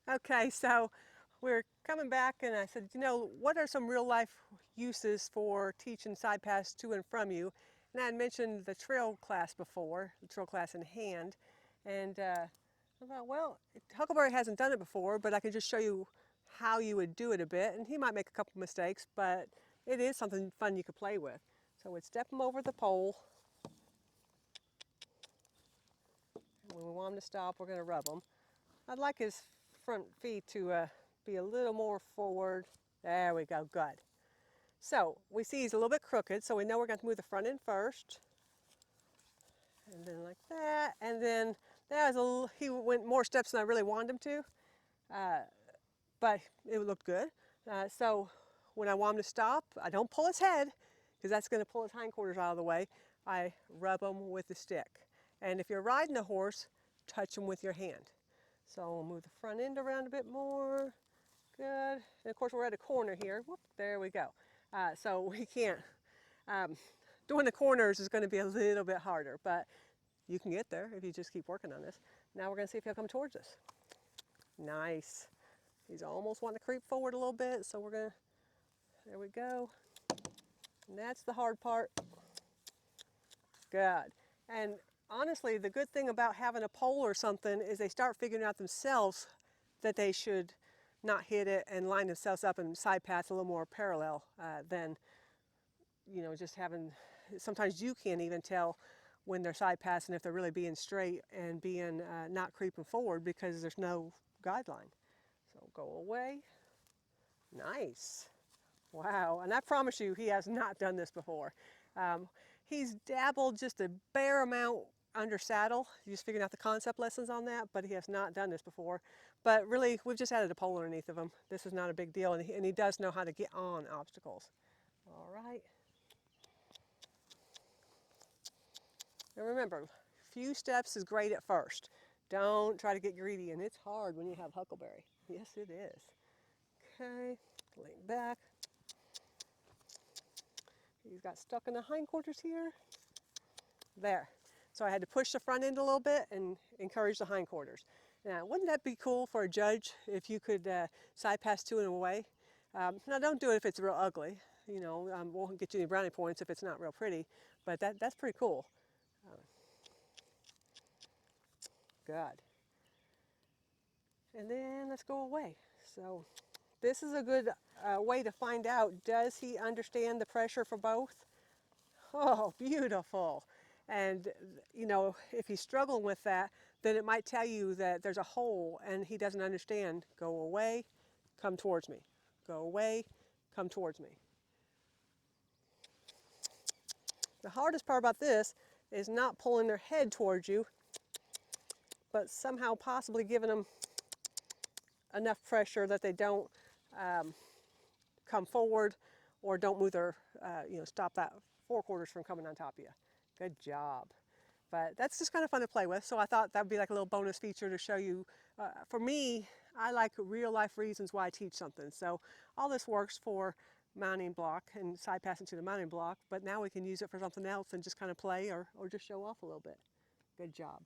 Okay, so we're coming back and I said, you know, what are some real life uses for teaching side pass to and from you? And I had mentioned the trail class before, the trail class in hand. And I thought, well, Huckleberry hasn't done it before, but I could just show you how you would do it a bit. And he might make a couple mistakes, but it is something fun you could play with. So we'd step him over the pole. And when we want him to stop, we're going to rub him. I'd like his front feet to be a little more forward. There we go, good. So we see he's a little bit crooked, so we know we're going to move the front end first. And then like that, and then that was he went more steps than I really wanted him to, but it looked good. So when I want him to stop, I don't pull his head, because that's going to pull his hindquarters out of the way. I rub him with the stick. And if you're riding a horse, touch him with your hand. So we'll move the front end around a bit more. Good. And of course we're at a corner here. Whoop, there we go. So we can't, doing the corners is going to be a little bit harder, but you can get there if you just keep working on this. Now we're going to see if he'll come towards us. Nice. He's almost wanting to creep forward a little bit, so we're going to, there we go. And that's the hard part. Good. And honestly, the good thing about having a pole or something is they start figuring out themselves that they should not hit it and line themselves up and side pass a little more parallel than, you know, just having, sometimes you can't even tell when they're side passing if they're really being straight and being not creeping forward because there's no guideline. So go away. Nice. Wow, and I promise you he has not done this before. He's dabbled just a bare amount under saddle, just figuring out the concept lessons on that, but he has not done this before. But really, we've just added a pole underneath of him. This is not a big deal, and he does know how to get on obstacles. All right. And remember, few steps is great at first. Don't try to get greedy, and it's hard when you have Huckleberry. Yes, it is. Okay, lean back. He's got stuck in the hindquarters here. There. So I had to push the front end a little bit and encourage the hindquarters. Now, wouldn't that be cool for a judge if you could side pass to and away? Now, don't do it if it's real ugly. You know, won't get you any brownie points if it's not real pretty, but that's pretty cool. Good. And then let's go away. So this is a good way to find out, does he understand the pressure for both? Oh, beautiful. And, you know, if he's struggling with that, then it might tell you that there's a hole and he doesn't understand. Go away, come towards me. Go away, come towards me. The hardest part about this is not pulling their head towards you, but somehow possibly giving them enough pressure that they don't come forward or don't move their, stop that forequarters from coming on top of you. Good job. But that's just kind of fun to play with, so I thought that would be like a little bonus feature to show you. For me, I like real life reasons why I teach something. So all this works for mounting block and side passing to the mounting block, but now we can use it for something else and just kind of play or just show off a little bit. Good job.